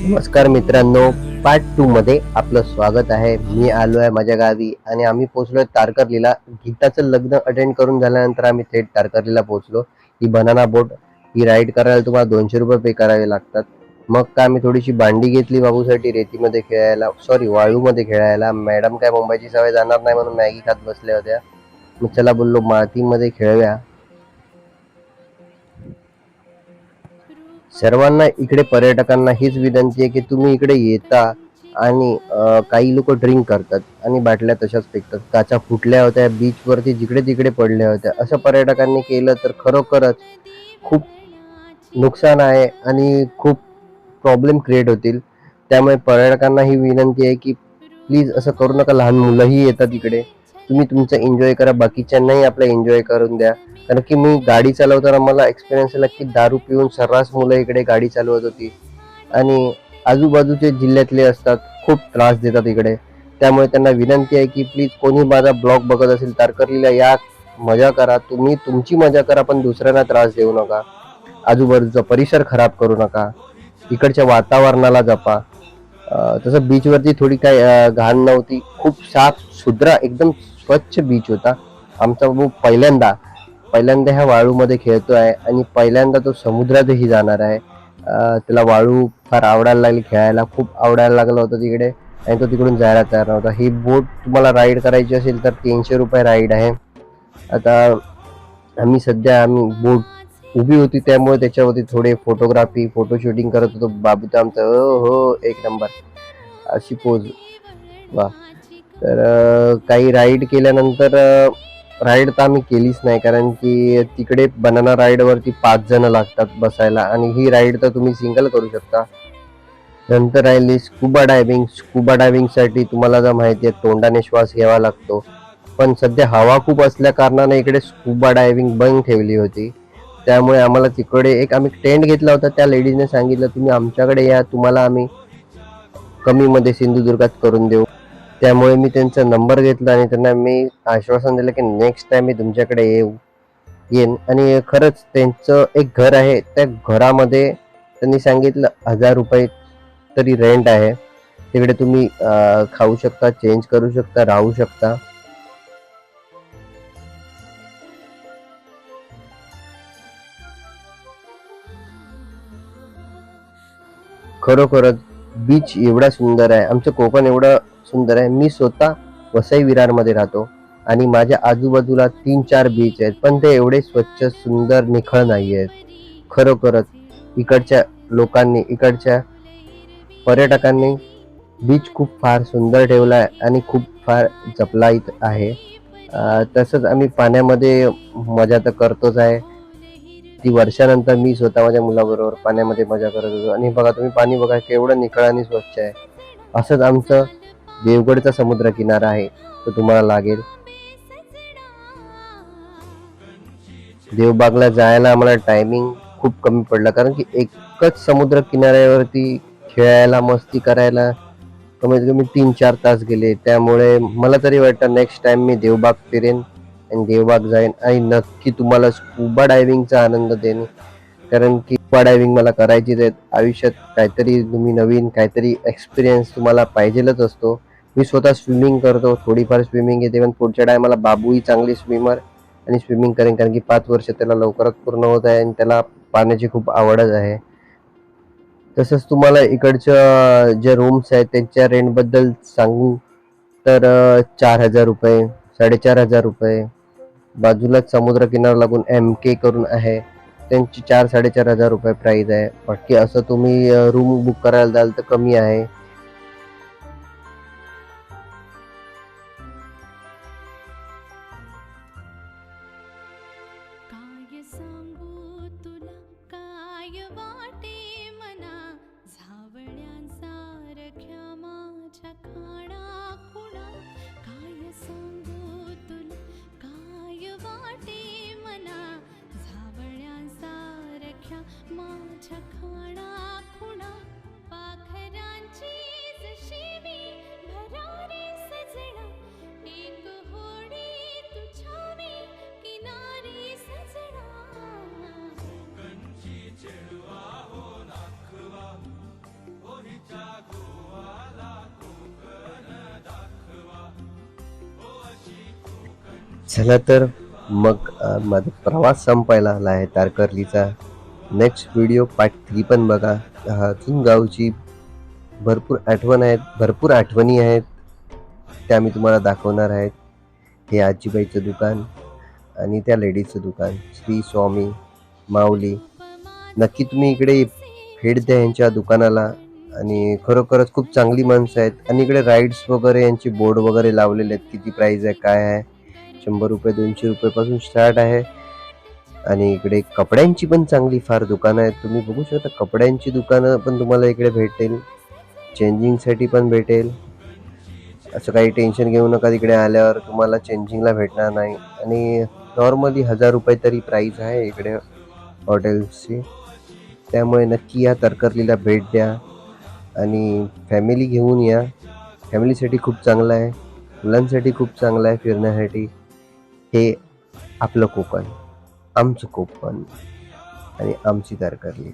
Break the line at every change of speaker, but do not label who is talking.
नमस्कार मित्रांनो, पार्ट 2 मध्ये आपलं स्वागत आहे. मी आलो आहे माझ्या गावी आणि आम्ही पोहोचलोय तारकर्लीला. गीताचं लग्न अटेंड करून झाल्यानंतर आम्ही थेट तारकर्लीला पोहोचलो. ही बनाना बोट ही राईड करायला तुम्हाला 200 रुपये पे करावे लागतात. मग काय आम्ही थोडीशी भांडी घेतली बाबूसाठी रेतीमध्ये खेळायला, सॉरी वाळूमध्ये खेळायला. मॅडम काय मुंबईची सवय जाणार नाही म्हणून मॅगी खात बसल्या होत्या. मग चला बोललो मातीमध्ये खेळूया. सर्वांना इकडे पर्यटकांना हीच विनंती आहे की तुम्ही इकडे येता आणि काही लोक ड्रिंक करतात आणि बाटल्या तशाच फेकतात. काचा फुटल्या होत्या बीचवरती, जिकडे तिकडे पडल्या होत्या. असं पर्यटकांनी केलं तर खरोखरच खूप नुकसान आहे आणि खूप प्रॉब्लेम क्रिएट होतील. त्यामुळे पर्यटकांना ही विनंती आहे की प्लीज असं करू नका. लहान मुलंही येतात इकडे. तुम्ही तुमचं एन्जॉय करा, बाकीच्यांनाही आपला एन्जॉय करून द्या. कारण की मी गाडी चालवताना मला एक्सपिरियन्स आला की दारू पिऊन सर्रास मुलं इकडे गाडी चालवत होती आणि आजूबाजूचे जिल्ह्यातले असतात, खूप त्रास देतात इकडे. त्यामुळे त्यांना विनंती आहे की प्लीज कोणी माझा ब्लॉग बघत असेल तारकर्लीला या, मजा करा. तुम्ही तुमची मजा करा पण दुसऱ्यांना त्रास देऊ नका. आजूबाजूचा परिसर खराब करू नका. इकडच्या वातावरणाला जपा. तसं बीचवरती थोडी काय घाण नव्हती. खूप साफ सुथरा एकदम स्वच्छ बीच होता. आमचा भाऊ पहिल्यांदा ह्या वाळूमध्ये खेळतो आहे आणि पहिल्यांदा तो समुद्रातही जाणार आहे. त्याला वाळू फार आवडायला लागली, खेळायला खूप आवडायला लागलं होतं तिकडे आणि तो तिकडून जायला तयार नव्हता. ही बोट तुम्हाला राईड करायची असेल तर 300 रुपये राईड आहे. आता आम्ही बोट उभी होती त्यामुळे त्याच्यावरती थोडे फोटो शूटिंग करत होतो. बाबू तर आमचा हो एक नंबर अशी पोज वा. तर काही राईड केल्यानंतर राईड तर आम्ही केलीच नाही, कारण की तिकडे बनाना राईड वरती 5 जण लागतात बसायला आणि ही राईड तर तुम्ही सिंगल करू शकता. नंतर राहिली स्कुबा डायव्हिंग साठी तुम्हाला जर माहिती आहे तोंडाने श्वास घ्यावा लागतो. पण सध्या हवा खूप असल्या कारणाने इकडे स्कुबा डायव्हिंग बंद ठेवली होती. त्यामुळे आम्हाला तिकडे आम्ही टेंट घेतला होता. त्या लेडीजने सांगितलं तुम्ही आमच्याकडे या, तुम्हाला आम्ही कमी मध्ये सिंधुदुर्गात करून देऊ. त्यामुळे मी त्यांचा नंबर घेतला आणि त्यांना मी आश्वासन दिलं की नेक्स्ट टाइम मी तुमच्याकडे येईन. आणि खरंच त्यांचं एक घर आहे, त्या घरामध्ये त्यांनी सांगितलं 1000 रुपये तरी रेंट आहे. तिकडे तुम्ही खाऊ शकता, चेंज करू शकता, राहू शकता. खरोखरच बीच एवढा सुंदर आहे, आमचं कोकण एवढं सुंदर आहे. मी स्वतः वसई विरारमध्ये राहतो आणि माझ्या आजूबाजूला 3-4 बीच आहेत, पण ते एवढे स्वच्छ सुंदर निखळ नाही आहेत. खरोखरच इकडच्या इकडच्या पर्यटकांनी बीच खूप फार सुंदर ठेवला आहे आणि खूप फार जपलाईत आहे. तसंच आम्ही पाण्यामध्ये मजा तर करतोच आहे. ती वर्षानंतर मी स्वतः माझ्या मुलाबरोबर पाण्यामध्ये मजा करत होतो आणि बघा तुम्ही पाणी बघा केवढं निखळ आणि स्वच्छ आहे. असंच आमचं देवगडचा समुद्र किनारा आहे, तो तुम्हाला लागेल. देवबागला जायला आम्हाला टायमिंग खूप कमी पडला, कारण की एकच समुद्र किनाऱ्यावरती खेळायला मस्ती करायला कमीत कमी 3-4 तास गेले. त्यामुळे मला तरी वाटतं नेक्स्ट टाइम मी देवबाग फिरेन आणि देवबाग जाईन आणि नक्की तुम्हाला स्कुबा डायव्हिंगचा आनंद देईन. कारण की स्कुबा डायव्हिंग मला करायचीच आहे आयुष्यात. काहीतरी तुम्ही नवीन काहीतरी एक्सपिरियन्स तुम्हाला पाहिजेलच असतो. मी स्वतः स्विमिंग करतो, थोडीफार स्विमिंग येते, पण पुढच्या टायमाला बाबूही चांगली स्विमर आणि स्विमिंग करेन, कारण की 5 वर्ष त्याला लवकरच पूर्ण होत आहे आणि त्याला पाण्याची खूप आवडच आहे. तसंच तुम्हाला इकडच्या ज्या रूम्स आहेत त्यांच्या रेंटबद्दल सांगू तर 4000 रुपये, 4500 रुपये. बाजूलाच समुद्र किनारा लागून MK करून आहे, त्यांची 4-4.5 हजार रुपये प्राईज आहे. बाकी असं तुम्ही रूम बुक करायला जाल तर कमी आहे.
काय सांगू तुला काय वाटे मना झावळ्यांसारख्या माझ्या खाणा खुणा. काय सांगू तुला काय वाटे मना झावळ्यांसारख्या माझ्या खाणा खुणा. पाखरांची जशी मी भरारी सजना एक होडी तुझ्या मी किनारी सजना.
चला तर मग माझा प्रवास संपायला आला आहे तारकर्लीचा. नेक्स्ट व्हिडिओ पार्ट 3 पण बघा. अजून गावची भरपूर आठवणी आहेत, त्या मी तुम्हाला दाखवणार आहेत. हे आजीबाईचं दुकान आणि त्या लेडीजचं दुकान, श्री स्वामी माऊली. नक्की तुम्ही इकडे भेट द्या यांच्या दुकानाला. आणि खरोखरच खूप चांगली माणसं आहेत. आणि इकडे राईड्स वगैरे यांचे बोर्ड वगैरे लावलेले आहेत, किती प्राईज आहे काय आहे. 100 रुपये 200 रुपयापासून स्टार्ट आहे. आणि इकडे कपड्यांची पण चांगली फार दुकानं आहेत. तुम्ही बघू शकता, कपड्यांची दुकानं पण तुम्हाला इकडे भेटेल. चेंजिंगसाठी पण भेटेल. असं काही टेन्शन घेऊ नका, तिकडे आल्यावर तुम्हाला चेंजिंगला भेटणार नाही. आणि नॉर्मली 1000 रुपये तरी प्राईस आहे इकडे हॉटेल्सची. त्यामुळे नक्की या तारकर्लीला भेट द्या आणि फॅमिली घेऊन या. फॅमिलीसाठी खूप चांगलं आहे, मुलांसाठी खूप चांगलं आहे फिरण्यासाठी. हे आपलं कोकण, आमचं कोकण आणि आमची तारकर्ली.